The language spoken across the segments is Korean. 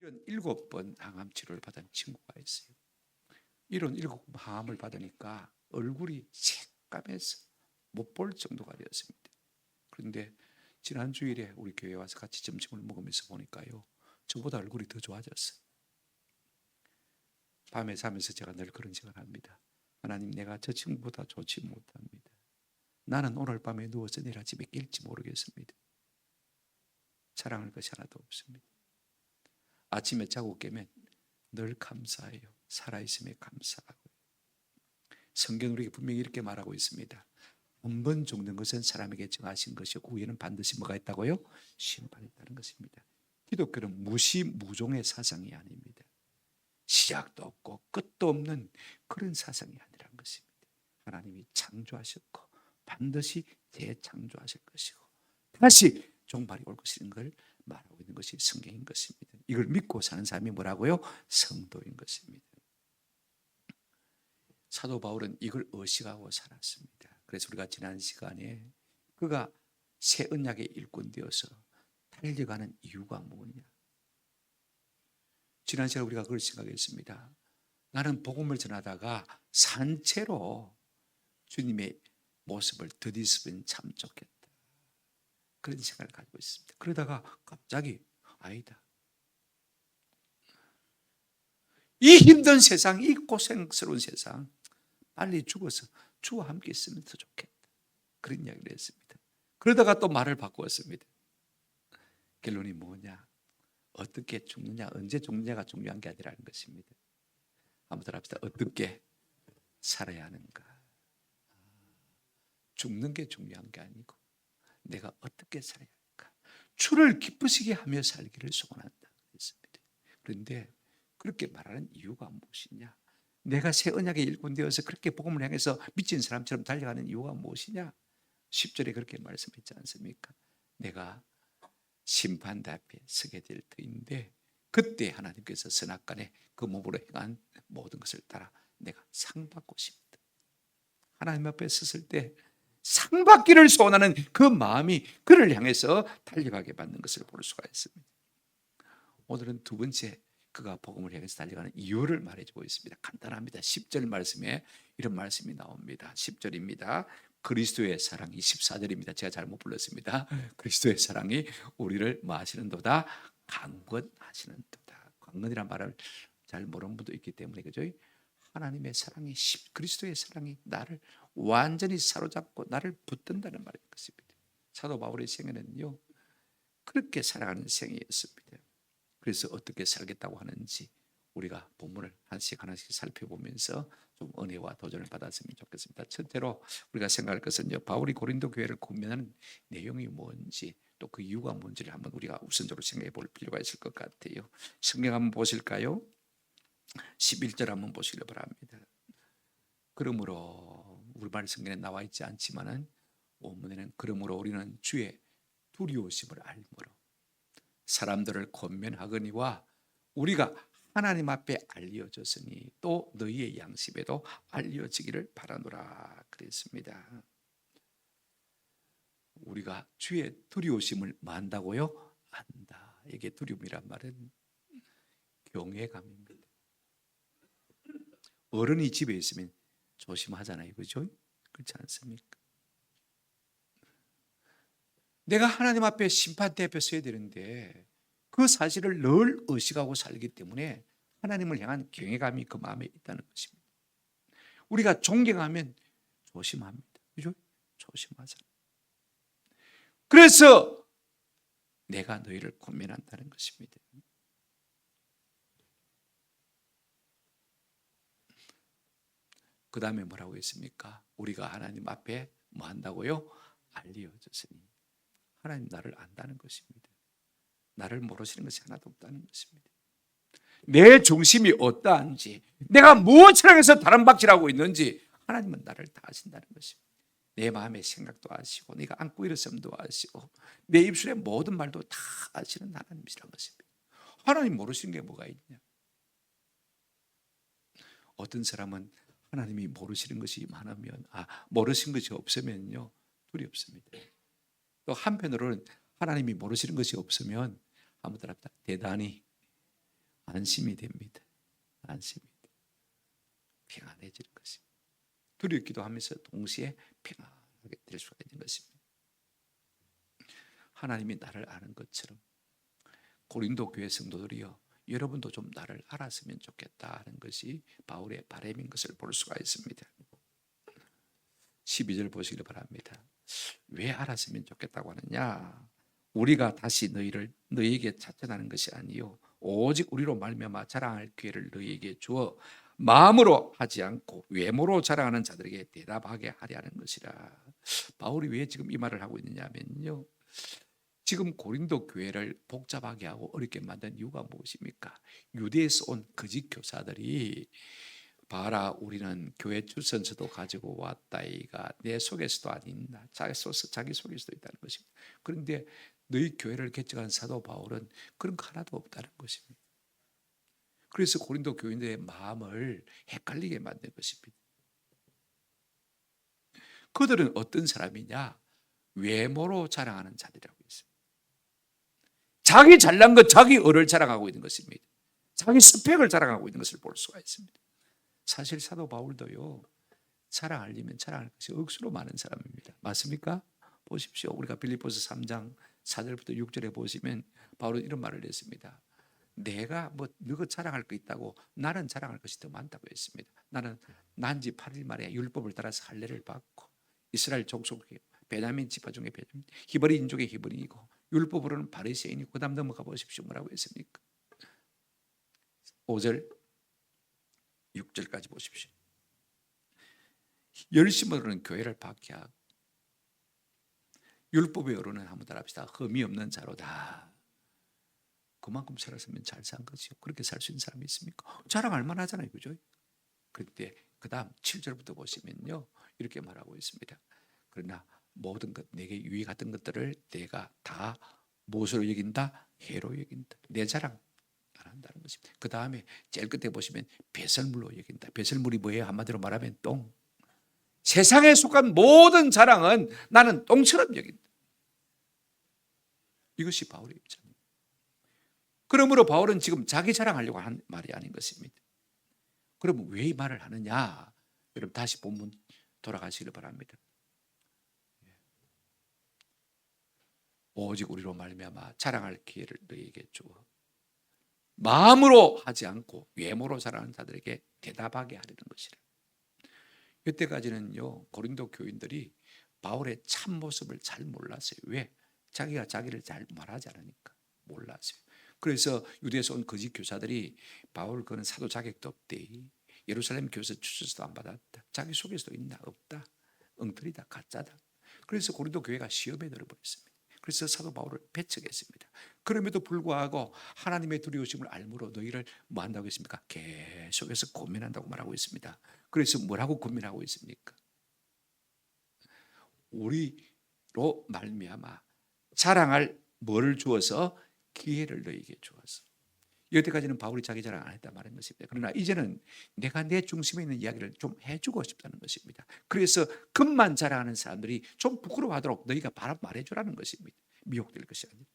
이런 7번 항암 치료를 받은 친구가 있어요. 이런 7번 항암을 받으니까 얼굴이 새까매서 못 볼 정도가 되었습니다. 그런데 지난 주일에 우리 교회 와서 같이 점심을 먹으면서 보니까요, 저보다 얼굴이 더 좋아졌어요. 밤에 자면서 제가 늘 그런 생각을 합니다. 하나님, 내가 저 친구보다 좋지 못합니다. 나는 오늘 밤에 누워서 내일 아침에 깰지 모르겠습니다. 자랑할 것이 하나도 없습니다. 아침에 자고 깨면 늘 감사해요. 살아있음에 감사하고요. 성경 우리에게 분명히 이렇게 말하고 있습니다. 한 번 죽는 것은 사람에게 정하신 것이고 후에는 반드시 뭐가 있다고요? 심판이 있다는 것입니다. 기독교는 무시무종의 사상이 아닙니다. 시작도 없고 끝도 없는 그런 사상이 아니라는 것입니다. 하나님이 창조하셨고 반드시 재창조하실 것이고 다시 종말이 올 것인 걸 말하고 있는 것이 성경인 것입니다. 이걸 믿고 사는 사람이 뭐라고요? 성도인 것입니다. 사도 바울은 이걸 의식하고 살았습니다. 그래서 우리가 지난 시간에 그가 새 언약의 일꾼 되어서 달려가는 이유가 뭐냐? 지난 시간에 우리가 그걸 생각했습니다. 나는 복음을 전하다가 산채로 주님의 모습을 드디으면 참 좋겠다. 그런 생각을 가지고 있습니다. 그러다가 갑자기 아니다. 이 힘든 세상, 이 고생스러운 세상 빨리 죽어서 주와 함께 있으면 더 좋겠다. 그런 이야기를 했습니다. 그러다가 또 말을 바꾸었습니다. 결론이 뭐냐? 어떻게 죽느냐, 언제 죽느냐가 중요한 게 아니라는 것입니다. 한번 합시다. 어떻게 살아야 하는가? 죽는 게 중요한 게 아니고 내가 어떻게 살아야 할까? 주를 기쁘시게 하며 살기를 소원한다 했습니다. 그런데 그렇게 말하는 이유가 무엇이냐? 내가 새 언약의 일꾼 되어서 그렇게 복음을 향해서 미친 사람처럼 달려가는 이유가 무엇이냐? 10절에 그렇게 말씀했지 않습니까? 내가 심판대 앞에 서게 될 터인데 그때 하나님께서 선악간에 그 몸으로 행한 모든 것을 따라 내가 상 받고 싶다. 하나님 앞에 섰을 때 상 받기를 소원하는 그 마음이 그를 향해서 달려가게 받는 것을 볼 수가 있습니다. 오늘은 두 번째 그가 복음을 향해서 달려가는 이유를 말해주고 있습니다. 간단합니다. 10절 말씀에 이런 말씀이 나옵니다. 10절입니다. 그리스도의 사랑이 14절입니다. 제가 잘못 불렀습니다. 그리스도의 사랑이 우리를 뭐 하시는도다? 강건하시는도다. 강건이란 말을 잘 모르는 분도 있기 때문에 그죠? 하나님의 사랑이 그리스도의 사랑이 나를 완전히 사로잡고 나를 붙든다는 말인 것입니다. 사도 바울의 생애는요 그렇게 살아가는 생애였습니다. 그래서 어떻게 살겠다고 하는지 우리가 본문을 하나씩 하나씩 살펴보면서 좀 은혜와 도전을 받았으면 좋겠습니다. 첫째로 우리가 생각할 것은요, 바울이 고린도 교회를 권면하는 내용이 뭔지 또 그 이유가 뭔지를 한번 우리가 우선적으로 생각해 볼 필요가 있을 것 같아요. 성경 한번 보실까요? 11절 한번 보시기 바랍니다. 그러므로 우리말 성경에 나와 있지 않지만은 원문에는 그러므로 우리는 주의 두려우심을 알므로 사람들을 권면하거니와 우리가 하나님 앞에 알려졌으니 또 너희의 양심에도 알려지기를 바라노라 그랬습니다. 우리가 주의 두려우심을 만다고요? 안다. 이게 두려움이란 말은 경외감입니다. 어른이 집에 있으면 조심하잖아요, 그렇죠? 그렇지 않습니까? 내가 하나님 앞에 심판대 앞에 서야 되는데 그 사실을 늘 의식하고 살기 때문에 하나님을 향한 경외감이 그 마음에 있다는 것입니다. 우리가 존경하면 조심합니다. 그죠? 조심하잖아요. 그래서 내가 너희를 권면한다는 것입니다. 그 다음에 뭐라고 했습니까? 우리가 하나님 앞에 뭐 한다고요? 알려졌으니 하나님 나를 안다는 것입니다. 나를 모르시는 것이 하나도 없다는 것입니다. 내 중심이 어떠한지 내가 무엇을 향해서 다른 박질하고 있는지 하나님은 나를 다 아신다는 것입니다. 내 마음의 생각도 아시고 내가 안고 일어섬도 아시고 내 입술의 모든 말도 다 아시는 하나님이시라는 것입니다. 하나님 모르시는 게 뭐가 있냐? 어떤 사람은 하나님이 모르시는 것이 많으면 모르시는 것이 없으면요 두렵습니다. 또 한편으로는 하나님이 모르시는 것이 없으면 아무튼 대단히 안심이 됩니다. 안심이 돼요. 평안해지는 것입니다. 두렵기도 하면서 동시에 평안하게 될 수가 있는 것입니다. 하나님이 나를 아는 것처럼 고린도 교회 성도들이요, 여러분도 좀 나를 알았으면 좋겠다는 것이 바울의 바람인 것을 볼 수가 있습니다. 12절 보시길 바랍니다. 왜 알았으면 좋겠다고 하느냐? 우리가 다시 너희에게 찾아나는 것이 아니요 오직 우리로 말미암아 자랑할 기회를 너희에게 주어 마음으로 하지 않고 외모로 자랑하는 자들에게 대답하게 하려 하는 것이라. 바울이 왜 지금 이 말을 하고 있느냐면요, 지금 고린도 교회를 복잡하게 하고 어렵게 만든 이유가 무엇입니까? 유대에서 온 거짓 교사들이 봐라, 우리는 교회 주선서도 가지고 왔다이가 내 속에서도 아닌다, 자기 속에서도 있다는 것입니다. 그런데 너희 교회를 개척한 사도 바울은 그런 거 하나도 없다는 것입니다. 그래서 고린도 교인들의 마음을 헷갈리게 만든 것입니다. 그들은 어떤 사람이냐? 외모로 자랑하는 자들이라고 했습니다. 자기 잘난 것, 자기 의를 자랑하고 있는 것입니다. 자기 스펙을 자랑하고 있는 것을 볼 수가 있습니다. 사실 사도 바울도요, 자랑하려면 자랑할 것이 억수로 많은 사람입니다. 맞습니까? 보십시오. 우리가 빌립보서 3장 4절부터 6절에 보시면 바울은 이런 말을 했습니다. 내가 너가 자랑할 거 있다고, 나는 자랑할 것이 더 많다고 했습니다. 나는 난지 8일 만에 율법을 따라서 할례를 받고 이스라엘 족속 베냐민 지파 중에 베냐민, 히브리 인족의 히브리이고 율법으로는 바리새인이고, 그다음 넘어가 보십시오. 뭐라고 했습니까? 5절 6절까지 보십시오. 열심으로는 교회를 박해하고 율법의 어로는 한번 따라합시다. 흠이 없는 자로다. 그만큼 살았으면 잘 산 거지요. 그렇게 살 수 있는 사람이 있습니까? 자랑할 만하잖아요, 그죠? 그런데 그 다음 7절부터 보시면요, 이렇게 말하고 있습니다. 그러나 모든 것, 내게 유익했던 것들을 내가 다 무엇으로 여긴다? 해로 여긴다. 내 자랑 안 한다는 것입니다. 그 다음에 제일 끝에 보시면 배설물로 여긴다. 배설물이 뭐예요? 한마디로 말하면 똥. 세상에 속한 모든 자랑은 나는 똥처럼 여긴다. 이것이 바울의 입장입니다. 그러므로 바울은 지금 자기 자랑하려고 한 말이 아닌 것입니다. 그러면 왜 이 말을 하느냐? 여러분 다시 본문 돌아가시길 바랍니다. 오직 우리로 말미암아 자랑할 기회를 너희에게 주어 마음으로 하지 않고 외모로 자랑하는 자들에게 대답하게 하려는 것이라. 이때까지는요, 고린도 교인들이 바울의 참모습을 잘 몰랐어요. 왜? 자기가 자기를 잘 말하지 않으니까 몰랐어요. 그래서 유대에서 온 거짓 교사들이 바울 그는 사도 자격도 없대, 예루살렘 교회에서 추천서도 안 받았다, 자기 속에서도 있나? 없다, 엉터리다, 가짜다. 그래서 고린도 교회가 시험에 들어버렸습니다. 그래서 사도 바울을 배척했습니다. 그럼에도 불구하고 하나님의 두려우심을 알므로 너희를 뭐 한다고 했습니까? 계속해서 고민한다고 말하고 있습니다. 그래서 뭐라고 고민하고 있습니까? 우리로 말미암아 자랑할 뭐를 주어서? 기회를 너희에게 주어서. 여태까지는 바울이 자기 자랑 안 했단 말인 것입니다. 그러나 이제는 내가 내 중심에 있는 이야기를 좀 해주고 싶다는 것입니다. 그래서 금만 자랑하는 사람들이 좀 부끄러워하도록 너희가 바로 말해주라는 것입니다. 미혹될 것이 아니라.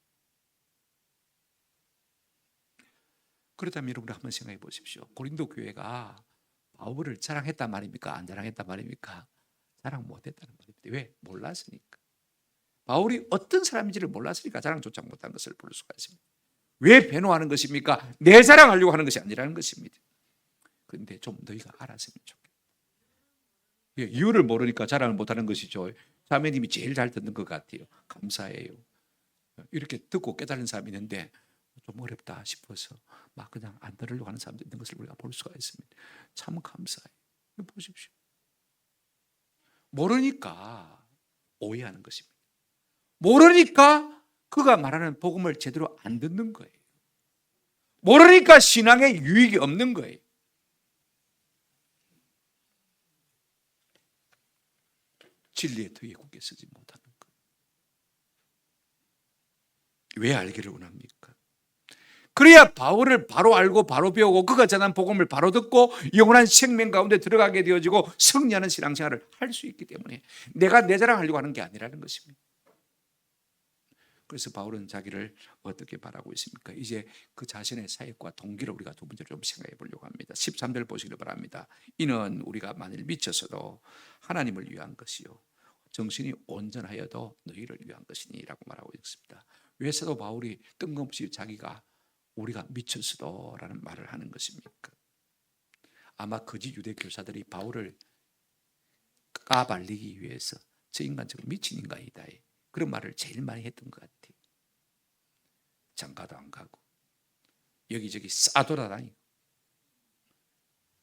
그렇다면 여러분 한번 생각해 보십시오. 고린도 교회가 바울을 자랑했단 말입니까? 안 자랑했단 말입니까? 자랑 못했다는 말입니다. 왜? 몰랐으니까. 바울이 어떤 사람인지를 몰랐으니까 자랑조차 못한 것을 볼 수가 있습니다. 왜 변호하는 것입니까? 내 자랑하려고 하는 것이 아니라는 것입니다. 그런데 좀 너희가 알았으면 좋겠다. 이유를 모르니까 자랑을 못하는 것이죠. 자매님이 제일 잘 듣는 것 같아요. 감사해요. 이렇게 듣고 깨달은 사람이 있는데 좀 어렵다 싶어서 막 그냥 안 들으려고 하는 사람도 있는 것을 우리가 볼 수가 있습니다. 참 감사해요. 보십시오. 모르니까 오해하는 것입니다. 모르니까 그가 말하는 복음을 제대로 안 듣는 거예요. 모르니까 신앙에 유익이 없는 거예요. 진리의 덕에 굳게 서지 못하는 거예요. 왜 알기를 원합니까? 그래야 바울을 바로 알고 바로 배우고 그가 전한 복음을 바로 듣고 영원한 생명 가운데 들어가게 되어지고 승리하는 신앙생활을 할 수 있기 때문에 내가 내 자랑하려고 하는 게 아니라는 것입니다. 그래서 바울은 자기를 어떻게 말하고 있습니까? 이제 그 자신의 사역과 동기를 우리가 두 번째로 좀 생각해 보려고 합니다. 13절 보시길 바랍니다. 이는 우리가 만일 미쳐서도 하나님을 위한 것이요 정신이 온전하여도 너희를 위한 것이니라고 말하고 있습니다. 왜 사도 바울이 뜬금없이 자기가 우리가 미쳤어도라는 말을 하는 것입니까? 아마 거짓 유대 교사들이 바울을 까발리기 위해서 저 인간 저거 미친 인간이다 그런 말을 제일 많이 했던 것 같아요. 장가도 안 가고 여기저기 싸돌아다니고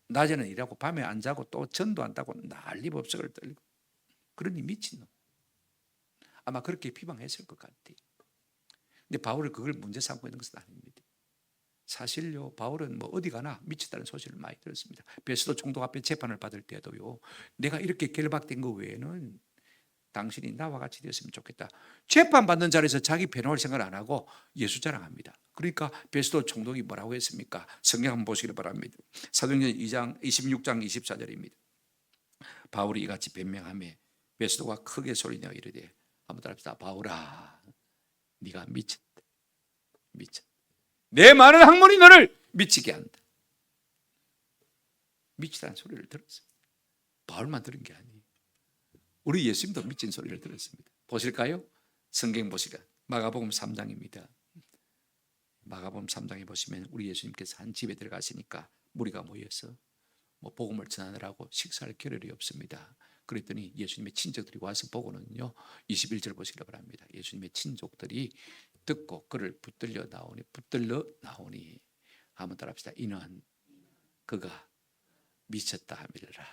낮에는 일하고 밤에 안 자고 또 전도 안 따고 난리법석을 떨고 그러니 미친놈. 아마 그렇게 비방했을 것 같아요. 근데 바울은 그걸 문제 삼고 있는 것은 아닙니다. 사실요, 바울은 뭐 어디 가나 미쳤다는 소식을 많이 들었습니다. 베스도 총독 앞에 재판을 받을 때도요, 내가 이렇게 결박된 거 외에는 당신이 나와 같이 되었으면 좋겠다. 재판받는 자리에서 자기 변호할 생각을 안 하고 예수 자랑합니다. 그러니까 베스도 총독이 뭐라고 했습니까? 성경 한번 보시길 바랍니다. 사도행전 2장 26장 24절입니다. 바울이 이같이 변명하며 베스도가 크게 소리내어 이르되, 한번 따라합시다. 바울아, 네가 미쳤다. 미쳤다. 내 많은 학문이 너를 미치게 한다. 미치다는 소리를 들었어요. 바울만 들은 게 아니에요. 우리 예수님도 미친 소리를 들었습니다. 보실까요? 성경 보시라. 마가복음 3장입니다. 마가복음 3장에 보시면 우리 예수님께서 한 집에 들어가시니까 무리가 모여서 뭐 복음을 전하느라고 식사할 겨를이 없습니다. 그랬더니 예수님의 친족들이 와서 보고는요, 21절 보시기 바랍니다. 예수님의 친족들이 듣고 그를 붙들러 나오니 한번 따라합시다. 이는 그가 미쳤다 하밀라.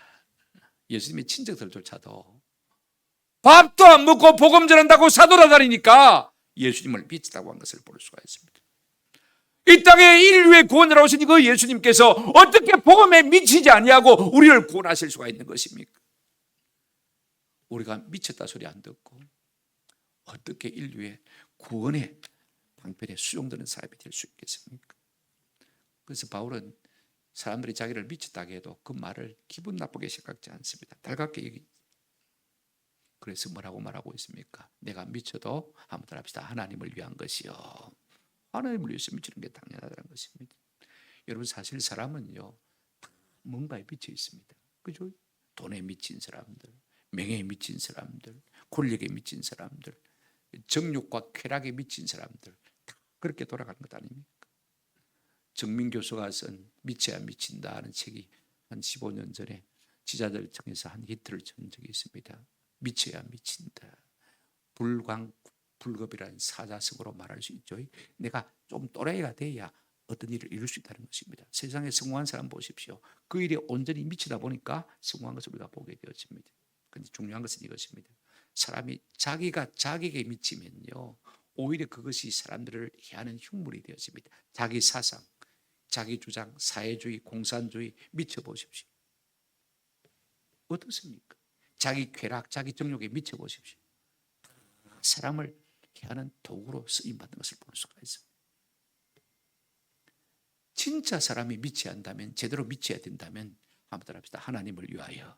예수님의 친족들조차도 밥도 안 먹고 복음 전한다고 사돌아다니니까 예수님을 미치다고 한 것을 볼 수가 있습니다. 이 땅에 인류의 구원자로 오신 그 예수님께서 어떻게 복음에 미치지 아니하고 우리를 구원하실 수가 있는 것입니까? 우리가 미쳤다 소리 안 듣고 어떻게 인류의 구원의 방편에 수용되는 사람이 될 수 있겠습니까? 그래서 바울은 사람들이 자기를 미쳤다고 해도 그 말을 기분 나쁘게 생각지 않습니다. 달갑게 얘기. 그래서 뭐라고 말하고 있습니까? 내가 미쳐도 한번 따라합시다. 하나님을 위한 것이요. 하나님을 위해서 미치는 게 당연하다는 것입니다. 여러분, 사실 사람은요, 뭔가에 미쳐 있습니다. 그죠? 돈에 미친 사람들, 명예에 미친 사람들, 권력에 미친 사람들, 정욕과 쾌락에 미친 사람들, 다 그렇게 돌아가는 것 아닙니까? 정민 교수가 쓴 미쳐야 미친다 하는 책이 한 15년 전에 지자들 청에서 한 히트를 친 적이 있습니다. 미쳐야 미친다. 불광불급이라는 사자성어로 말할 수 있죠. 내가 좀 또래가 돼야 어떤 일을 이룰 수 있다는 것입니다. 세상에 성공한 사람 보십시오. 그 일에 온전히 미치다 보니까 성공한 것을 우리가 보게 되어집니다. 그런데 중요한 것은 이것입니다. 사람이 자기가 자기에게 미치면요, 오히려 그것이 사람들을 해하는 흉물이 되어집니다. 자기 사상, 자기 주장, 사회주의, 공산주의 미쳐보십시오. 어떻습니까? 자기 쾌락, 자기 정욕에 미쳐보십시오. 사람을 해하는 도구로 쓰임받는 것을 볼 수가 있습니다. 진짜 사람이 미쳐야 한다면, 제대로 미쳐야 된다면 한번 따라합시다. 하나님을 위하여.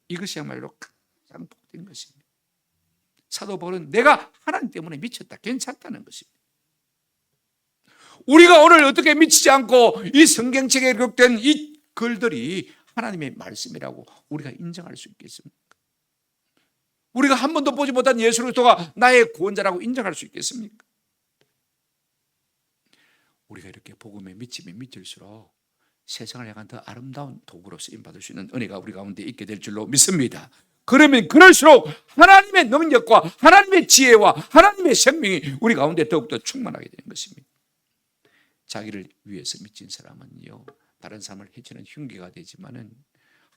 이것이야말로 가장 복된 것입니다. 사도 바울은 내가 하나님 때문에 미쳤다, 괜찮다는 것입니다. 우리가 오늘 어떻게 미치지 않고 이 성경책에 기록된 이 글들이 하나님의 말씀이라고 우리가 인정할 수 있겠습니까? 우리가 한 번도 보지 못한 예수 그리스도가 나의 구원자라고 인정할 수 있겠습니까? 우리가 이렇게 복음에 미치면 미칠수록 세상을 향한 더 아름다운 도구로 쓰임받을 수 있는 은혜가 우리 가운데 있게 될 줄로 믿습니다. 그러면 그럴수록 하나님의 능력과 하나님의 지혜와 하나님의 생명이 우리 가운데 더욱더 충만하게 되는 것입니다. 자기를 위해서 미친 사람은요, 다른 사람을 해치는 흉기가 되지만은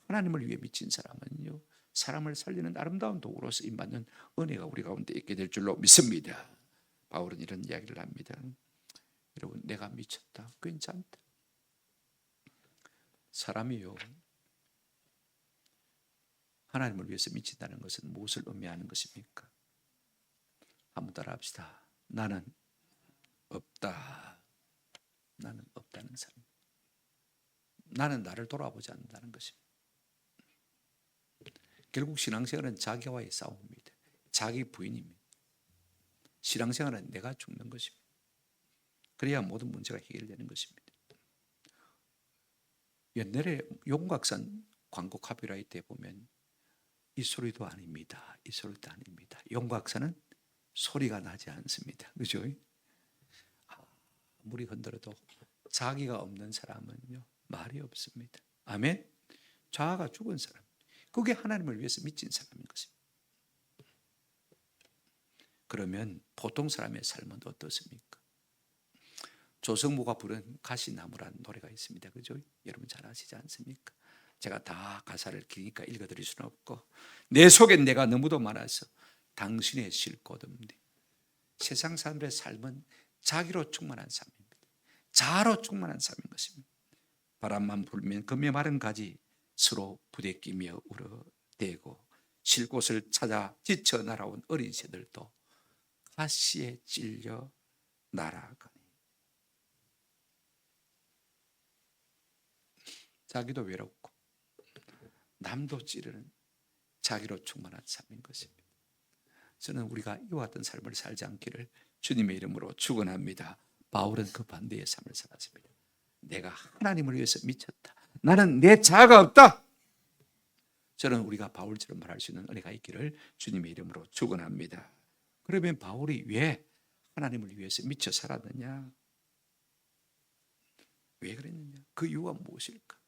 하나님을 위해 미친 사람은요, 사람을 살리는 아름다운 도구로 쓰임받는 은혜가 우리 가운데 있게 될 줄로 믿습니다. 바울은 이런 이야기를 합니다. 여러분, 내가 미쳤다, 괜찮다. 사람이요, 하나님을 위해서 미친다는 것은 무엇을 의미하는 것입니까? 한번 따라합시다. 나는 없다. 나는 없다는 사람. 나는 나를 돌아보지 않는다는 것입니다. 결국 신앙생활은 자기와의 싸움입니다. 자기 부인입니다. 신앙생활은 내가 죽는 것입니다. 그래야 모든 문제가 해결되는 것입니다. 옛날에 용각산 광고 카피라이트에 보면 이 소리도 아닙니다. 이 소리도 아닙니다. 용각산은 소리가 나지 않습니다. 그죠? 아무리 흔들어도 자기가 없는 사람은요, 말이 없습니다. 아멘? 자아가 죽은 사람. 그게 하나님을 위해서 미친 사람인 것입니다. 그러면 보통 사람의 삶은 어떻습니까? 조성모가 부른 가시나무라는 노래가 있습니다. 그죠? 여러분 잘 아시지 않습니까? 제가 다 가사를 기니까 읽어드릴 수는 없고, 내 속엔 내가 너무도 많아서 당신의 쉴 곳 없네. 세상 사람들의 삶은 자기로 충만한 삶입니다. 자아로 충만한 삶인 것입니다. 바람만 불면 금에 마른 가지 서로 부대끼며 울어대고 쉴 곳을 찾아 지쳐 날아온 어린 새들도 가시에 찔려 날아가니. 자기도 외롭고 남도 찌르는 자기로 충만한 삶인 것입니다. 저는 우리가 이와 같은 삶을 살지 않기를 주님의 이름으로 축원합니다. 바울은 그 반대의 삶을 살았습니다. 내가 하나님을 위해서 미쳤다. 나는 내 자아가 없다. 저는 우리가 바울처럼 말할 수 있는 은혜가 있기를 주님의 이름으로 축원합니다. 그러면 바울이 왜 하나님을 위해서 미쳐 살았느냐? 왜 그랬느냐? 그 이유가 무엇일까?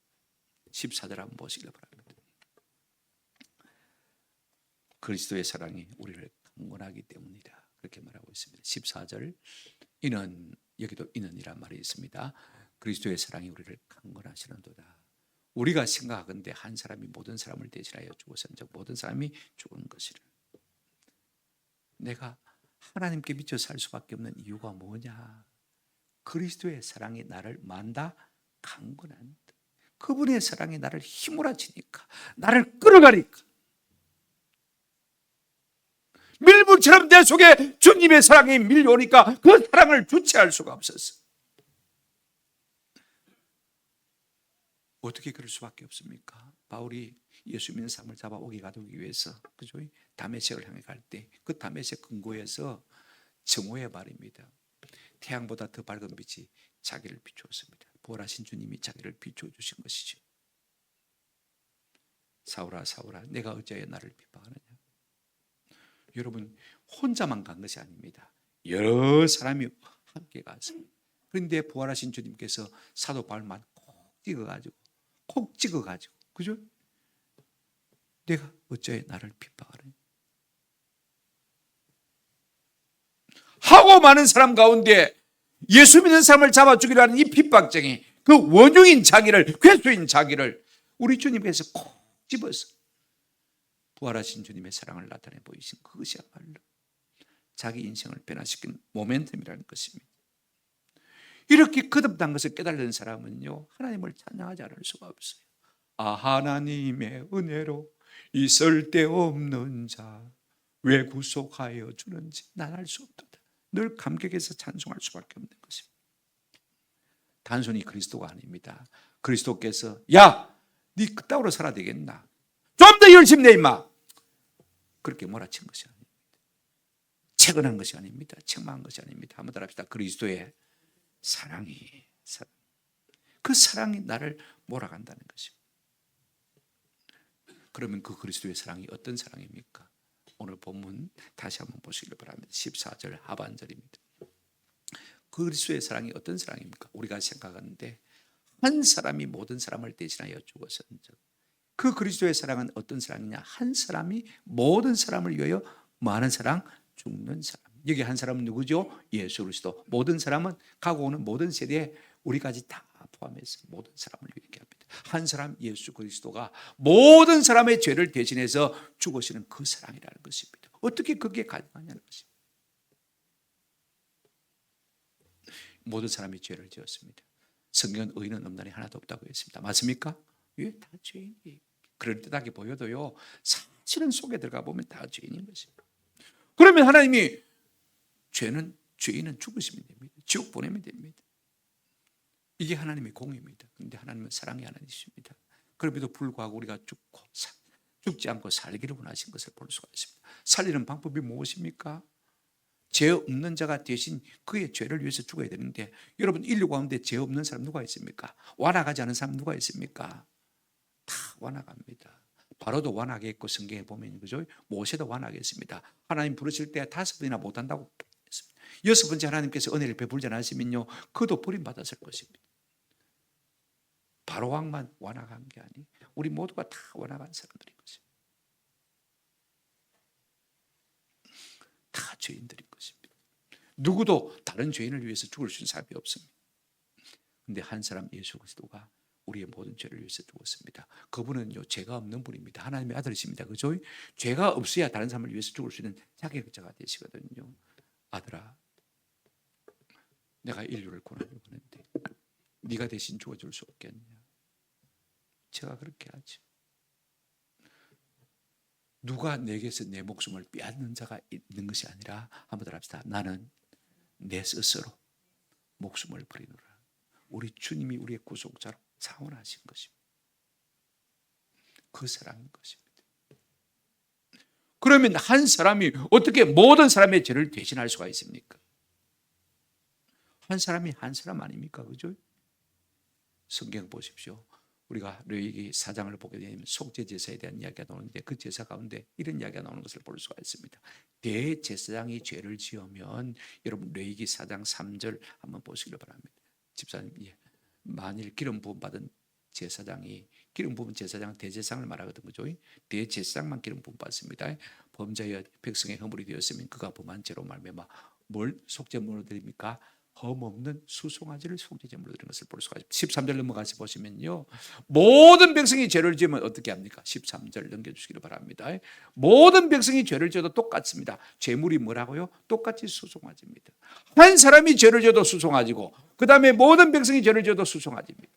14절 한번 보시기 바랍니다. 그리스도의 사랑이 우리를 강건하기 때문이다. 그렇게 말하고 있습니다. 14절, 이는, 여기도 이는이란 말이 있습니다. 그리스도의 사랑이 우리를 강건하시는도다. 우리가 생각하건대 한 사람이 모든 사람을 대신하여 죽었은즉 모든 사람이 죽은 것이라. 내가 하나님께 미쳐 살 수밖에 없는 이유가 뭐냐? 그리스도의 사랑이 나를 만다 강건한다. 그분의 사랑이 나를 힘몰아치니까, 나를 끌어가니까, 밀물처럼 내 속에 주님의 사랑이 밀려오니까 그 사랑을 주체할 수가 없었어. 어떻게 그럴 수밖에 없습니까? 바울이 예수 믿는 사람을 잡아오게 가두기 위해서, 그죠? 다메섹을 향해 갈 때 그 다메섹 근고에서 정오의 말입니다. 태양보다 더 밝은 빛이 자기를 비추었습니다. 부활하신 주님이 자기를 비추어 주신 것이죠. 사울아 사울아 내가 어찌하여 나를 핍박하느냐? 여러분, 혼자만 간 것이 아닙니다. 여러 사람이 함께 갔습니다. 그런데 부활하신 주님께서 사도 바울만 콕 찍어가지고, 그죠? 내가 어찌하여 나를 핍박하느냐? 하고 많은 사람 가운데 예수 믿는 사람을 잡아 죽이려 하는 이 핍박쟁이, 그 원흉인 자기를, 괴수인 자기를 우리 주님께서 콕 집어서 부활하신 주님의 사랑을 나타내 보이신 그것이야말로 자기 인생을 변화시킨 모멘텀이라는 것입니다. 이렇게 거듭난 것을 깨달은 사람은요, 하나님을 찬양하지 않을 수가 없어요. 아, 하나님의 은혜로 있을 데 없는 자 왜 구속하여 주는지 난 알 수 없도다. 늘 감격해서 찬송할 수밖에 없는 것입니다. 단순히 그리스도가 아닙니다. 그리스도께서 야, 네 그따위로 살아야 되겠나? 좀 더 열심히 내 임마. 그렇게 몰아친 것이 아닙니다. 채근한 것이 아닙니다. 책망한 것이 아닙니다. 한번 더 합시다. 그리스도의 사랑이, 그 사랑이 나를 몰아간다는 것입니다. 그러면 그 그리스도의 사랑이 어떤 사랑입니까? 오늘 본문 다시 한번 보시길 바랍니다. 14절 하반절입니다. 그 그리스도의 사랑이 어떤 사랑입니까? 우리가 생각하는데 한 사람이 모든 사람을 대신하여 죽었은즉, 그 그리스도의 사랑은 어떤 사랑이냐? 한 사람이 모든 사람을 위하여 많은 사랑, 죽는 사람. 여기 한 사람은 누구죠? 예수 그리스도. 모든 사람은 가고 오는 모든 세대에 우리까지 다 포함해서 모든 사람을 얘기합니다. 한 사람 예수 그리스도가 모든 사람의 죄를 대신해서 죽으시는 그 사랑이라는 것입니다. 어떻게 그게 가능하냐는 것입니다. 모든 사람이 죄를 지었습니다. 성경은 의인은 없나니 하나도 없다고 했습니다. 맞습니까? 예, 다 죄인이에요. 그럴듯하게 보여도요, 사실은 속에 들어가 보면 다 죄인인 것입니다. 그러면 하나님이 죄인은 죽으시면 됩니다. 지옥 보내면 됩니다. 이게 하나님의 공의입니다. 그런데 하나님은 사랑의 하나님이십니다. 그럼에도 불구하고 우리가 죽지 않고 살기를 원하신 것을 볼 수가 있습니다. 살리는 방법이 무엇입니까? 죄 없는 자가 대신 그의 죄를 위해서 죽어야 되는데, 여러분 인류 가운데 죄 없는 사람 누가 있습니까? 완악하지 않은 사람 누가 있습니까? 다 완악합니다. 바로도 완악했고, 성경에 보면 그죠? 모세도 완악했습니다. 하나님 부르실 때 5번이나 못한다고 했습니다. 6번째 하나님께서 은혜를 베풀지 않으시면요, 그도 버림받았을 것입니다. 바로 왕만 완악한 게 아니, 우리 모두가 다 완악한 사람들인 것입니다. 다 죄인들인 것입니다. 누구도 다른 죄인을 위해서 죽을 수 있는 사람이 없습니다. 그런데 한 사람, 예수 그리스도가 우리의 모든 죄를 위해서 죽었습니다. 그분은요, 죄가 없는 분입니다. 하나님의 아들이십니다. 그죠? 죄가 없어야 다른 사람을 위해서 죽을 수 있는 자격자가 되시거든요. 아들아, 내가 인류를 구원하려고 하는데 네가 대신 죽어줄 수 없겠냐? 제가 그렇게 하죠. 누가 내게서 내 목숨을 빼앗는 자가 있는 것이 아니라, 한번 더 합시다. 나는 내 스스로 목숨을 버리노라. 우리 주님이 우리의 구속자로 사원하신 것입니다. 그 사랑인 것입니다. 그러면 한 사람이 어떻게 모든 사람의 죄를 대신할 수가 있습니까? 한 사람이 한 사람 아닙니까? 그죠? 성경 보십시오. 우리가 레위기 4장을 보게 되면 속죄 제사에 대한 이야기가 나오는데, 그 제사 가운데 이런 이야기가 나오는 것을 볼 수가 있습니다. 대제사장이 죄를 지으면, 여러분 레위기 4장 3절 한번 보시길 바랍니다. 집사님, 만일 기름 부음 받은 제사장이, 기름 부은 제사장 대제사장을 말하거든, 그죠? 대제사장만 기름 부음 받습니다. 범죄여 백성의 허물이 되었으면 그가 범한 죄로 말미암아 뭘 속죄물로 드립니까? 험없는 수송아지를 속죄제물로 드리는 것을 볼 수가 있습니다. 13절 넘어가서 보시면요, 모든 백성이 죄를 지으면 어떻게 합니까? 13절 넘겨주시기를 바랍니다. 모든 백성이 죄를 지어도 똑같습니다. 죄물이 뭐라고요? 똑같이 수송아지입니다. 한 사람이 죄를 지어도 수송아지고, 그 다음에 모든 백성이 죄를 지어도 수송아지입니다.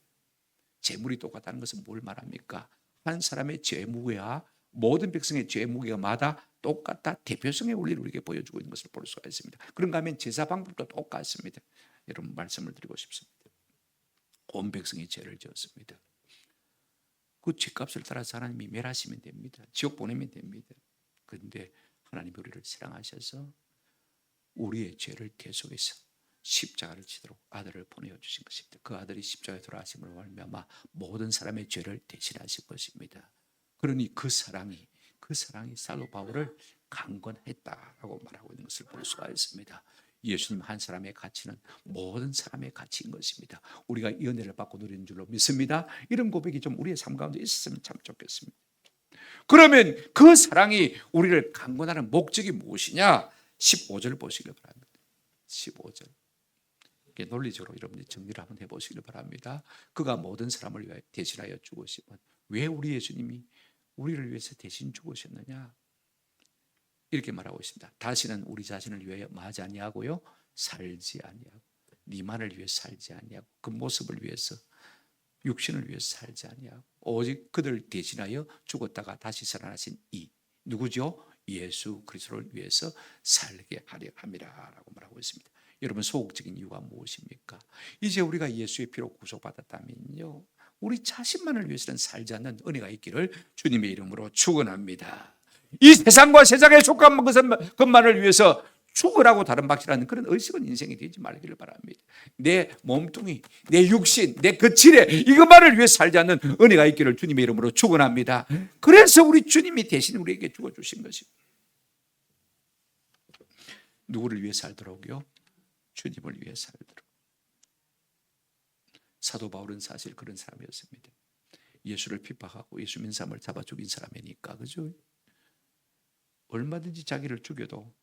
죄물이 똑같다는 것은 뭘 말합니까? 한 사람의 죄무게와 모든 백성의 죄무게마다 똑같다, 대표성의 원리를 우리에게 보여주고 있는 것을 볼 수가 있습니다. 그런가 하면 제사 방법도 똑같습니다. 여러분, 말씀을 드리고 싶습니다. 온 백성이 죄를 지었습니다. 그 죄값을 따라서 하나님이 멸하시면 됩니다. 지옥 보내면 됩니다. 그런데 하나님이 우리를 사랑하셔서 우리의 죄를 대속해서 십자가를 지도록 아들을 보내어 주신 것입니다. 그 아들이 십자가에 돌아가심으로 말미암아 모든 사람의 죄를 대신하신 것입니다. 그러니 그 사랑이 사도 바울을 강권했다라고 말하고 있는 것을 볼 수가 있습니다. 예수님 한 사람의 가치는 모든 사람의 가치인 것입니다. 우리가 이 은혜를 받고 누리는 줄로 믿습니다. 이런 고백이 좀 우리의 삶 가운데 있었으면 참 좋겠습니다. 그러면 그 사랑이 우리를 강권하는 목적이 무엇이냐? 15절 보시길 바랍니다. 15절. 논리적으로 여러분들이 정리를 한번 해보시길 바랍니다. 그가 모든 사람을 위하여 대신하여 죽으시면, 왜 우리 예수님이 우리를 위해서 대신 죽으셨느냐? 이렇게 말하고 있습니다. 다시는 우리 자신을 위하여 마지 아니하고요, 살지 아니하고, 니만을 위해서 살지 아니하고, 그 모습을 위해서, 육신을 위해서 살지 아니하고, 오직 그들 대신하여 죽었다가 다시 살아나신 이 누구죠? 예수 그리스도를 위해서 살게 하려 함이라라고 말하고 있습니다. 여러분, 소극적인 이유가 무엇입니까? 이제 우리가 예수의 피로 구속받았다면요, 우리 자신만을 위해서는 살지 않는 은혜가 있기를 주님의 이름으로 축원합니다. 이 세상과 세상의 속한 것만을 위해서 죽으라고 다른 박질하는 그런 어리석은 인생이 되지 말기를 바랍니다. 내 몸뚱이, 내 육신, 내 거칠에 이것만을 위해 살지 않는 은혜가 있기를 주님의 이름으로 축원합니다. 그래서 우리 주님이 대신 우리에게 죽어주신 것입니다. 누구를 위해 살도록요? 주님을 위해 살도록. 사도 바울은 사실 그런 사람이었습니다. 예수를 핍박하고 예수 믿는 사람을 잡아 죽인 사람이니까, 그죠? 얼마든지 자기를 죽여도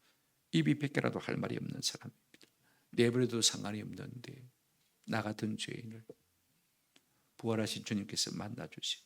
입이 100개라도 할 말이 없는 사람입니다. 내버려도 상관이 없는데 나 같은 죄인을 부활하신 주님께서 만나주시고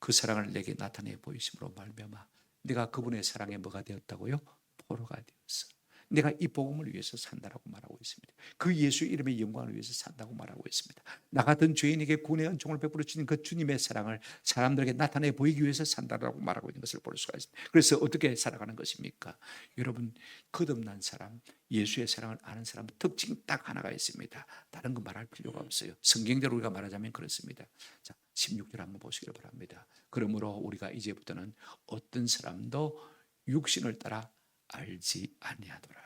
그 사랑을 내게 나타내 보이심으로 말미암아 내가 그분의 사랑에 뭐가 되었다고요? 포로가 되었어. 내가 이 복음을 위해서 산다라고 말하고 있습니다. 그 예수 이름의 영광을 위해서 산다고 말하고 있습니다. 나 같은 죄인에게 구원의 은총을 베풀어 주신 그 주님의 사랑을 사람들에게 나타내 보이기 위해서 산다라고 말하고 있는 것을 볼 수가 있습니다. 그래서 어떻게 살아가는 것입니까? 여러분, 거듭난 사람, 예수의 사랑을 아는 사람은 특징 딱 하나가 있습니다. 다른 거 말할 필요가 없어요. 성경대로 우리가 말하자면 그렇습니다. 자, 16절 한번 보시길 바랍니다. 그러므로 우리가 이제부터는 어떤 사람도 육신을 따라 알지 아니하더라.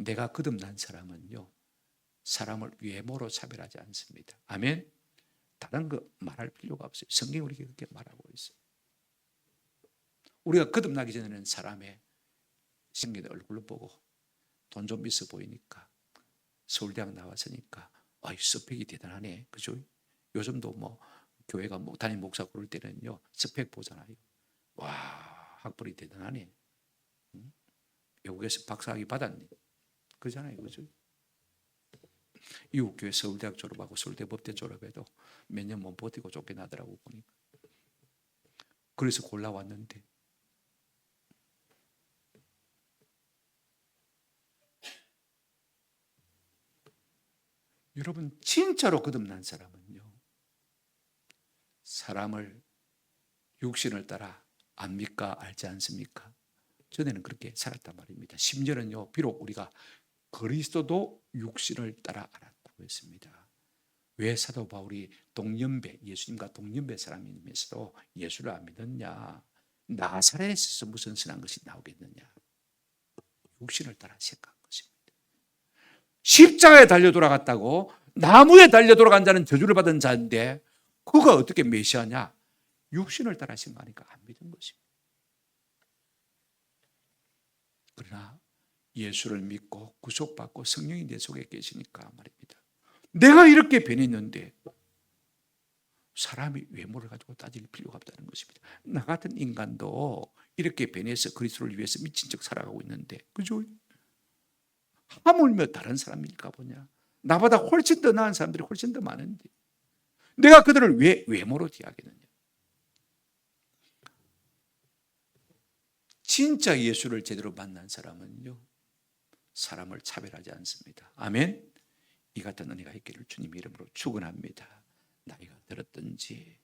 내가 거듭난 사람은요, 사람을 외모로 차별하지 않습니다. 아멘. 다른 거 말할 필요가 없어요. 성경이 우리에게 그렇게 말하고 있어요. 우리가 거듭나기 전에는 사람의 생긴 얼굴로 보고 돈 좀 있어 보이니까, 서울대학 나왔으니까 스펙이 대단하네, 그죠? 요즘도 뭐 교회가 담임 목사 고를 때는요 스펙 보잖아요. 와, 학벌이 대단하네. 외국에서 박사학위 받았네, 그러잖아요, 그죠? 이웃 교회 서울대학 졸업하고 서울대 법대 졸업해도 몇 년 못 버티고 쫓겨나더라고 보니까. 그래서 골라왔는데, 여러분 진짜로 거듭난 사람은요, 사람을 육신을 따라 압니까? 알지 않습니까? 전에는 그렇게 살았단 말입니다. 심지어는요, 비록 우리가 그리스도도 육신을 따라 알았다고 했습니다. 왜 사도 바울이 동년배, 예수님과 동년배 사람이면서도 예수를 안 믿었냐? 나사렛에서 무슨 선한 것이 나오겠느냐? 육신을 따라 생각한 것입니다. 십자가에 달려 돌아갔다고, 나무에 달려 돌아간 자는 저주를 받은 자인데 그가 어떻게 메시아냐? 육신을 따라 생각하니까 안 믿은 것입니다. 그러나 예수를 믿고 구속받고 성령이 내 속에 계시니까 말입니다. 내가 이렇게 변했는데 사람이 외모를 가지고 따질 필요가 없다는 것입니다. 나 같은 인간도 이렇게 변해서 그리스도를 위해서 미친 척 살아가고 있는데, 그죠? 하물며 다른 사람일까 보냐? 나보다 훨씬 더 나은 사람들이 훨씬 더 많은데 내가 그들을 왜 외모로 대하겠느냐? 진짜 예수를 제대로 만난 사람은요, 사람을 차별하지 않습니다. 아멘. 이 같은 은혜가 있기를 주님 이름으로 축원합니다. 나이가 들었든지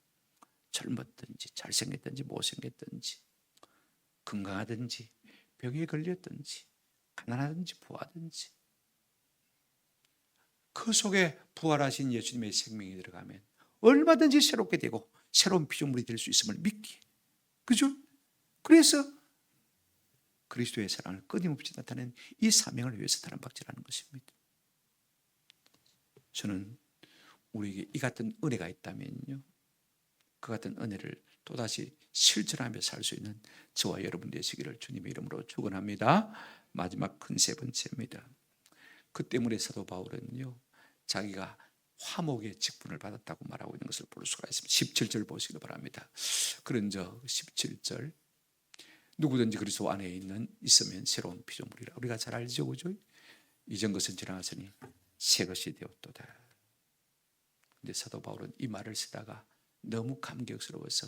젊었든지 잘생겼든지 못생겼든지 건강하든지 병에 걸렸든지 가난하든지 부하든지, 그 속에 부활하신 예수님의 생명이 들어가면 얼마든지 새롭게 되고 새로운 피조물이 될 수 있음을 믿기에, 그죠? 그래서 그리스도의 사랑을 끊임없이 나타낸 이 사명을 위해서 사랑받지라는 것입니다. 저는 우리에게 이 같은 은혜가 있다면요, 그 같은 은혜를 또다시 실천하며 살 수 있는 저와 여러분 되시기를 주님의 이름으로 축원합니다. 마지막 큰 세 번째입니다. 그 때문에 사도 바울은요, 자기가 화목의 직분을 받았다고 말하고 있는 것을 볼 수가 있습니다. 17절 보시기 바랍니다. 그런즉 17절, 누구든지 그리스도 안에 있으면 새로운 피조물이라. 우리가 잘 알죠, 그죠? 이전 것은 지나갔으니 새 것이 되었도다. 근데 사도 바울은 이 말을 쓰다가 너무 감격스러워서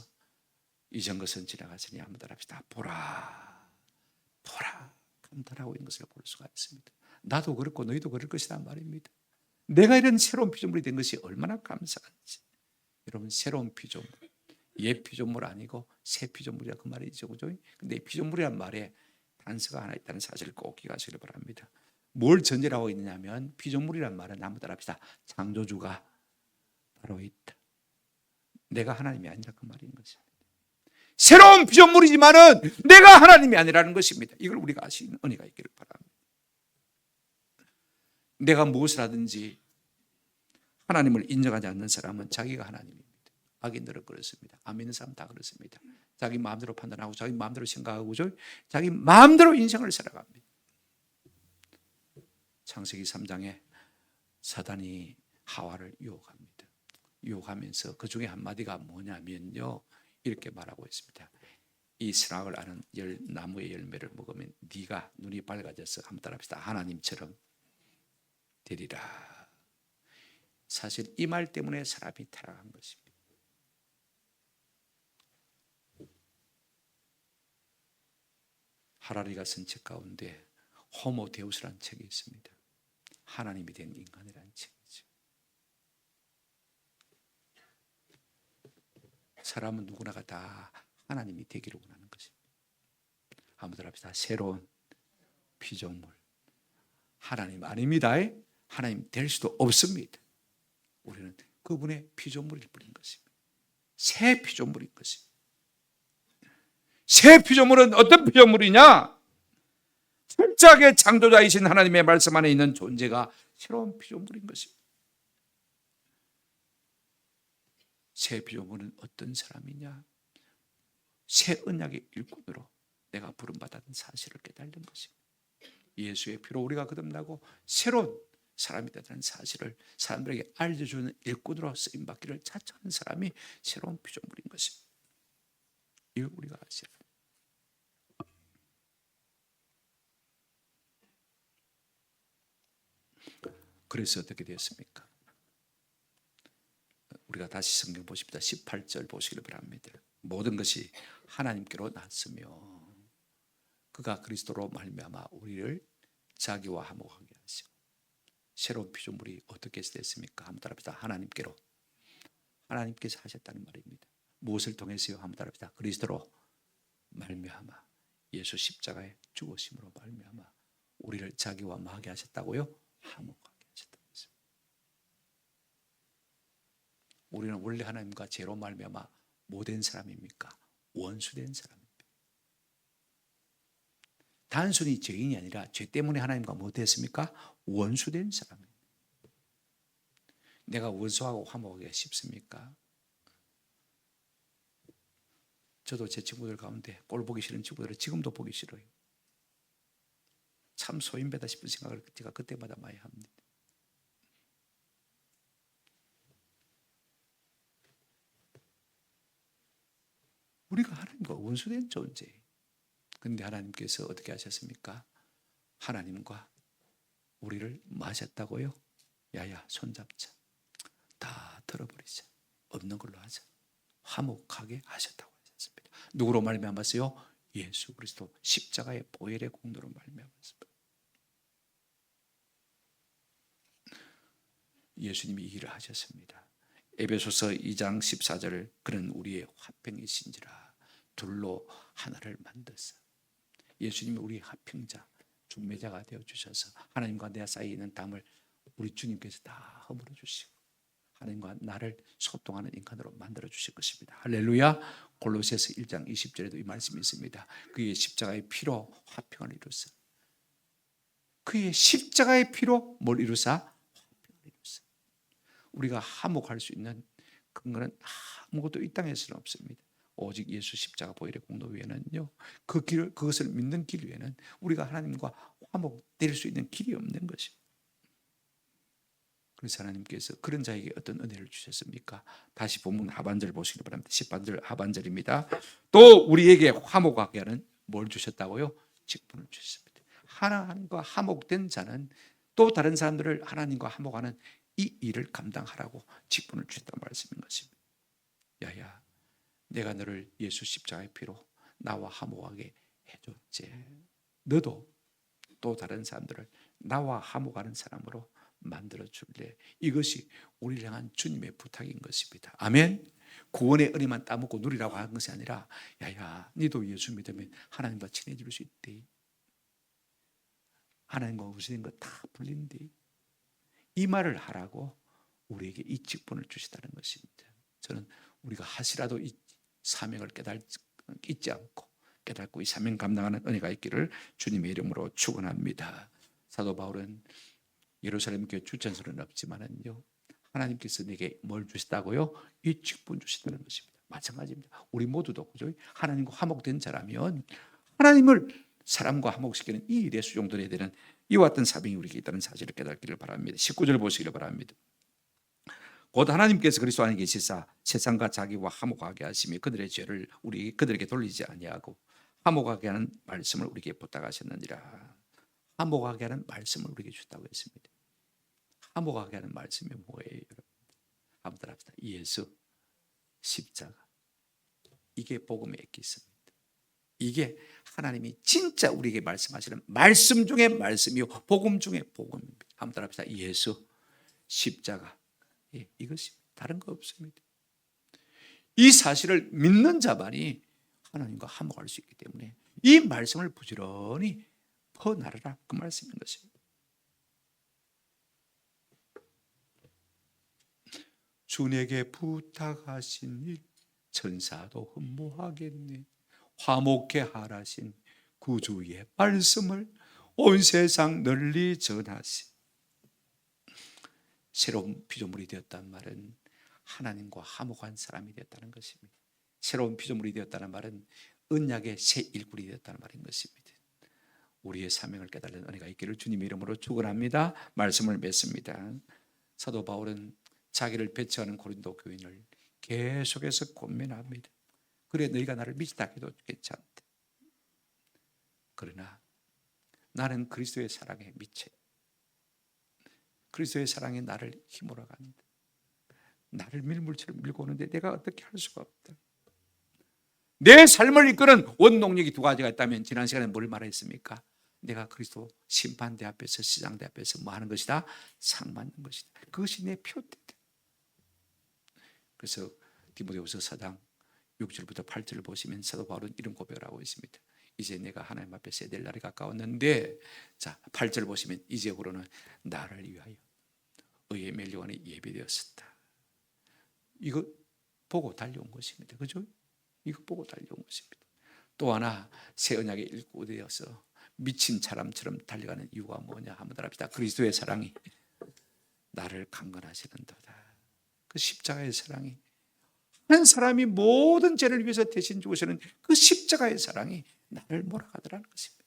이전 것은 지나갔으니 아무도 합시다. 보라, 보라, 감탄하고 있는 것을 볼 수가 있습니다. 나도 그렇고 너희도 그럴 것이란 말입니다. 내가 이런 새로운 피조물이 된 것이 얼마나 감사한지. 여러분, 새로운 피조물, 옛 피조물 아니고 새 피조물이야, 그 말이죠, 그죠? 근데 이 피조물이란 말에 단서가 하나 있다는 사실을 꼭 기억하시길 바랍니다. 뭘 전제라고 있느냐면, 피조물이란 말은 아무도 합시다. 창조주가 바로 있다. 내가 하나님이 아니라 그 말인 것입니다. 새로운 피조물이지만은 내가 하나님이 아니라는 것입니다. 이걸 우리가 아시는 은혜가 있기를 바랍니다. 내가 무엇을 하든지 하나님을 인정하지 않는 사람은 자기가 하나님입니다. 악인들은 그렇습니다. 안 믿는 사람 다 그렇습니다. 자기 마음대로 판단하고 자기 마음대로 생각하고 자기 마음대로 인생을 살아갑니다. 창세기 3장에 사단이 하와를 유혹합니다. 유혹하면서 그 중에 한마디가 뭐냐면요, 이렇게 말하고 있습니다. 이 선악을 아는 나무의 열매를 먹으면 네가 눈이 밝아져서, 한번 따라합시다, 하나님처럼 되리라. 사실 이 말 때문에 사람이 타락한 것입니다. 하라리가 쓴 책 가운데 호모 데우스라는 책이 있습니다. 하나님이 된 인간이라는 책이죠. 사람은 누구나가 다 하나님이 되기를 원하는 것입니다. 한번 합시다. 새로운 피조물. 하나님 아닙니다. 하나님 될 수도 없습니다. 우리는 그분의 피조물일 뿐인 것입니다. 새 피조물인 것입니다. 새 피조물은 어떤 피조물이냐? 철저하게 창조자이신 하나님의 말씀 안에 있는 존재가 새로운 피조물인 것입니다. 새 피조물은 어떤 사람이냐? 새 언약의 일꾼으로 내가 부름받았던 사실을 깨달는 것입니다. 예수의 피로 우리가 거듭나고 새로운 사람이 되는 사실을 사람들에게 알려주는 일꾼으로 쓰임받기를 자처하는 사람이 새로운 피조물인 것입니다. 이걸 우리가 아셔야 합니다. 그래서 어떻게 되었습니까? 우리가 다시 성경 보십니다. 18절 보시기를 바랍니다. 모든 것이 하나님께로 났으며 그가 그리스도로 말미암아 우리를 자기와 화목하게 하시고 새로운 피조물이 어떻게 됐습니까? 한번 따라합시다. 하나님께로. 하나님께서 하셨다는 말입니다. 무엇을 통해서요? 한번 따라합시다. 그리스도로 말미암아 예수 십자가의 죽으심으로 말미암아 우리를 자기와 뭐하게 하셨다고요? 화목하게 하셨다는 것입니다. 우리는 원래 하나님과 죄로 말미암아 뭐된 사람입니까? 원수된 사람입니다. 단순히 죄인이 아니라 죄 때문에 하나님과 뭐 됐습니까? 원수된 사람입니다. 내가 원수하고 화목하기가 쉽습니까? 저도 제 친구들 가운데 꼴 보기 싫은 친구들을 지금도 보기 싫어요. 참 소인배다 싶은 생각을 제가 그때마다 많이 합니다. 우리가 하나님과 원수된 존재예요. 그런데 하나님께서 어떻게 하셨습니까? 하나님과 우리를 마셨다고요? 야야 손잡자. 다 털어버리자. 없는 걸로 하자. 화목하게 하셨다고 하셨습니다. 누구로 말미암았어요? 예수 그리스도 십자가의 보혈의 공로로 말미암았습니다. 예수님이 이 일을 하셨습니다. 에베소서 2장 14절 그는 우리의 화평이신지라 둘로 하나를 만드사. 예수님이 우리의 화평자, 중매자가 되어주셔서 하나님과 내 사이에 있는 담을 우리 주님께서 다 허물어 주시고 하나님과 나를 소통하는 인간으로 만들어 주실 것입니다. 할렐루야. 골로새서 1장 20절에도 이 말씀이 있습니다. 그의 십자가의 피로 화평을 이루사. 그의 십자가의 피로 뭘 이루사? 화평을 이루사. 우리가 화목할 수 있는 근거는 아무것도 이 땅에서는 없습니다. 오직 예수 십자가 보혈의 공로 위에는요, 그것을 믿는 길 위에는 우리가 하나님과 화목될 수 있는 길이 없는 것입니다. 그래서 하나님께서 그런 자에게 어떤 은혜를 주셨습니까? 다시 본문 하반절 보시기 바랍니다. 10절 하반절입니다. 또 우리에게 화목하게 하는 뭘 주셨다고요? 직분을 주셨습니다. 하나님과 화목된 자는 또 다른 사람들을 하나님과 화목하는 이 일을 감당하라고 직분을 주셨다는 말씀인 것입니다. 야야, 내가 너를 예수 십자가의 피로 나와 화목하게 해줬지. 너도 또 다른 사람들을 나와 화목하는 사람으로 만들어 줄래. 이것이 우리를 향한 주님의 부탁인 것입니다. 아멘. 구원의 은혜만 따먹고 누리라고 하는 것이 아니라 야야, 너도 예수 믿으면 하나님과 친해질 수 있대. 하나님과 우수된 거 다 풀린대. 이 말을 하라고 우리에게 이 직분을 주시다는 것입니다. 저는 우리가 하시라도 이 사명을 잊지 않고 깨닫고 이 사명 감당하는 은혜가 있기를 주님의 이름으로 축원합니다. 사도 바울은 예루살렘 교회 추천서는 없지만은요, 하나님께서 내게 뭘 주시다고요? 이 직분 주시다는 것입니다. 마찬가지입니다. 우리 모두도 그죠? 하나님과 화목된 자라면 하나님을 사람과 화목시키는 이 일에 수용되어야 되는 이와 같은 사명이 우리에게 있다는 사실을 깨닫기를 바랍니다. 19절 보시기를 바랍니다. 곧 하나님께서 그리스도 안에 계시사 세상과 자기와 화목하게 하시며 그들의 죄를 그들에게 돌리지 아니하고 화목하게 하는 말씀을 우리에게 부탁하셨느니라. 화목하게 하는 말씀을 우리에게 주셨다고 했습니다. 화목하게 하는 말씀이 뭐예요, 여러분? 한번 따라합시다. 예수 십자가. 이게 복음의 엑기스입니다. 이게 하나님이 진짜 우리에게 말씀하시는 말씀 중에 말씀이요, 복음 중에 복음입니다. 한번 따라합시다. 예수 십자가. 예, 이것이 다른 거 없습니다. 이 사실을 믿는 자만이 하나님과 화목할 수 있기 때문에 이 말씀을 부지런히 퍼나르라, 그 말씀인 것입니다. 주 내게 부탁하신 일 천사도 흠모하겠네. 화목케 하라신 구주의 말씀을 온 세상 널리 전하시. 새로운 피조물이 되었다는 말은 하나님과 화목한 사람이 되었다는 것입니다. 새로운 피조물이 되었다는 말은 언약의 새 일꾼이 되었다는 말인 것입니다. 우리의 사명을 깨달은 은혜가 있기를 주님의 이름으로 축원합니다. 말씀을 맺습니다. 사도 바울은 자기를 배척하는 고린도 교인을 계속해서 권면합니다. 그래 너희가 나를 믿다 해도 괜찮다. 그러나 나는 그리스도의 사랑에 미쳐 그리스도의 사랑이 나를 힘으로 간다. 나를 밀물처럼 밀고 오는데 내가 어떻게 할 수가 없다. 내 삶을 이끄는 원동력이 두 가지가 있다면 지난 시간에 뭘 말했습니까? 내가 그리스도 심판대 앞에서 시장대 앞에서 뭐 하는 것이다? 상 받는 것이다. 그것이 내 표대다. 그래서 디모데후서 4장 6절부터 8절을 보시면 사도 바울은 이런 고백을 하고 있습니다. 이제 내가 하나님 앞에 서야 될 날이 가까웠는데, 자 8절 보시면 이제부로는 나를 위하여 의의 멸류관이 예비되었었다. 이거 보고 달려온 것입니다. 그죠? 이거 보고 달려온 것입니다. 또 하나 새 언약의 일꾼이 되어서 미친 사람처럼 달려가는 이유가 뭐냐 한번 답합시다. 그리스도의 사랑이 나를 강건하시는도다. 그 십자가의 사랑이, 한 사람이 모든 죄를 위해서 대신 죽으시는 그 십자가의 사랑이 나를 몰아가더라는 것입니다.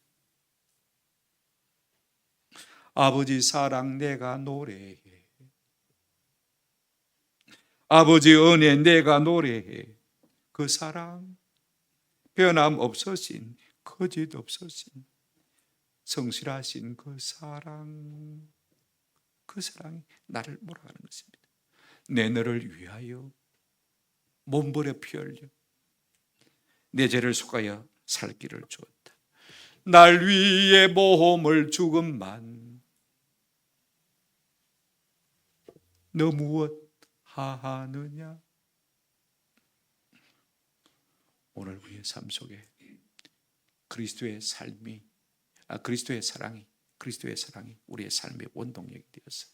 아버지 사랑 내가 노래해, 아버지 은혜 내가 노래해. 그 사랑, 변함없으신, 거짓 없으신, 성실하신 그 사랑, 그 사랑이 나를 몰아가는 것입니다. 내 너를 위하여 몸버려 피 흘려 내 죄를 속하여 살 길을 주었다. 날 위해 몸을 죽음만 너 무엇 하느냐. 오늘 우리의 삶 속에 그리스도의 삶이, 그리스도의 사랑이 우리의 삶의 원동력이 되어서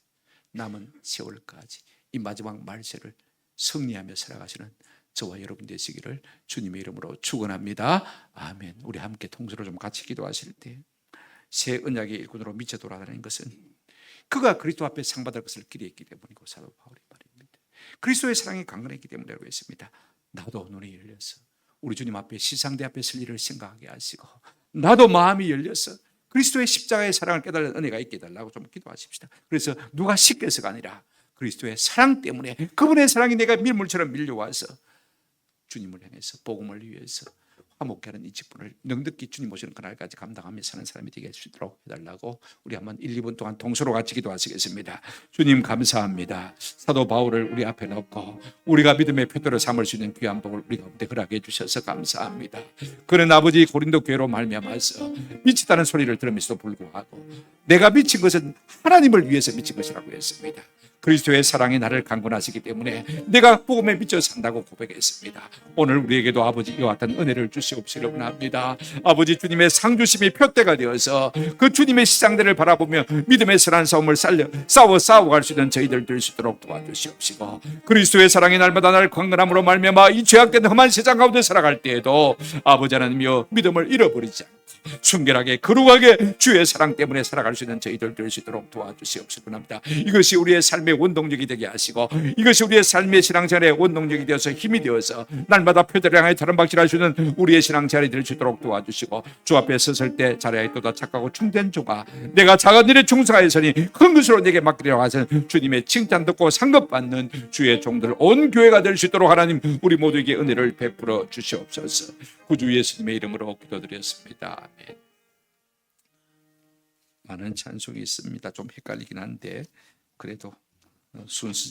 남은 세월까지 이 마지막 말세를 승리하며 살아가시는 저와 여러분 되시기를 주님의 이름으로 축원합니다. 아멘. 우리 함께 통수로 좀 같이 기도하실 때, 새 언약의 일꾼으로 미쳐 돌아다니는 것은 그가 그리스도 앞에 상 받을 것을 기대했기 때문이고, 사도 바울의 말입니다. 그리스도의 사랑이 강건했기 때문이라고 했습니다. 나도 눈이 열려서 우리 주님 앞에 시상대 앞에 설 일을 생각하게 하시고, 나도 마음이 열려서 그리스도의 십자가의 사랑을 깨달는 은혜가 있게 해달라고 좀 기도하십시다. 그래서 누가 시켜서가 아니라 그리스도의 사랑 때문에, 그분의 사랑이 내가 밀물처럼 밀려와서 주님을 향해서 복음을 위해서 화목케 하는 이 직분을 넉넉히 주님 오시는 그날까지 감당하며 사는 사람이 되게 해주도록 해달라고 우리 한번 1, 2분 동안 동서로 같이 기도하시겠습니다. 주님 감사합니다. 사도 바울을 우리 앞에 놓고 우리가 믿음의 표대로 삼을 수 있는 귀한 복을 우리 가운데 허락해 주셔서 감사합니다. 그는 아버지 고린도 교회로 말미암아서 미치다는 소리를 들으면서도 불구하고 내가 미친 것은 하나님을 위해서 미친 것이라고 했습니다. 그리스도의 사랑이 나를 강건하시기 때문에 내가 복음에 미쳐 산다고 고백했습니다. 오늘 우리에게도 아버지 이와 같은 은혜를 주시옵시려 원합니다. 아버지 주님의 상주심이 표대가 되어서 그 주님의 시장대를 바라보며 믿음의 선한 싸움을 싸워갈 수 있는 저희들 될 수 있도록 도와주시옵시고, 그리스도의 사랑이 날마다 나를 강건함으로 말미암아 이 죄악된 험한 세상 가운데 살아갈 때에도 아버지 하나님이여 믿음을 잃어버리지 않고 순결하게 거룩하게 주의 사랑 때문에 살아갈 수 있는 저희들 될 수 있도록 도와주시옵시고 합니다. 이것이 우리의 삶의 원동력이 되게 하시고, 이것이 우리의 삶의 신앙생활의 원동력이 되어서 힘이 되어서 날마다 표대를 향해 다른 박질할 수 있는 우리의 신앙생활이 될 수 있도록 도와주시고, 주 앞에 섰을 때 자리에 또다 착하고 충된 종아, 내가 작은 일에 충성하였으니 큰 것으로 내게 맡기려고 하신 주님의 칭찬 듣고 상급받는 주의 종들 온 교회가 될 수 있도록 하나님 우리 모두에게 은혜를 베풀어 주시옵소서. 구주 예수님의 이름으로 기도드렸습니다. 아멘. 많은 찬송이 있습니다. 좀 헷갈리긴 한데 그래도 순서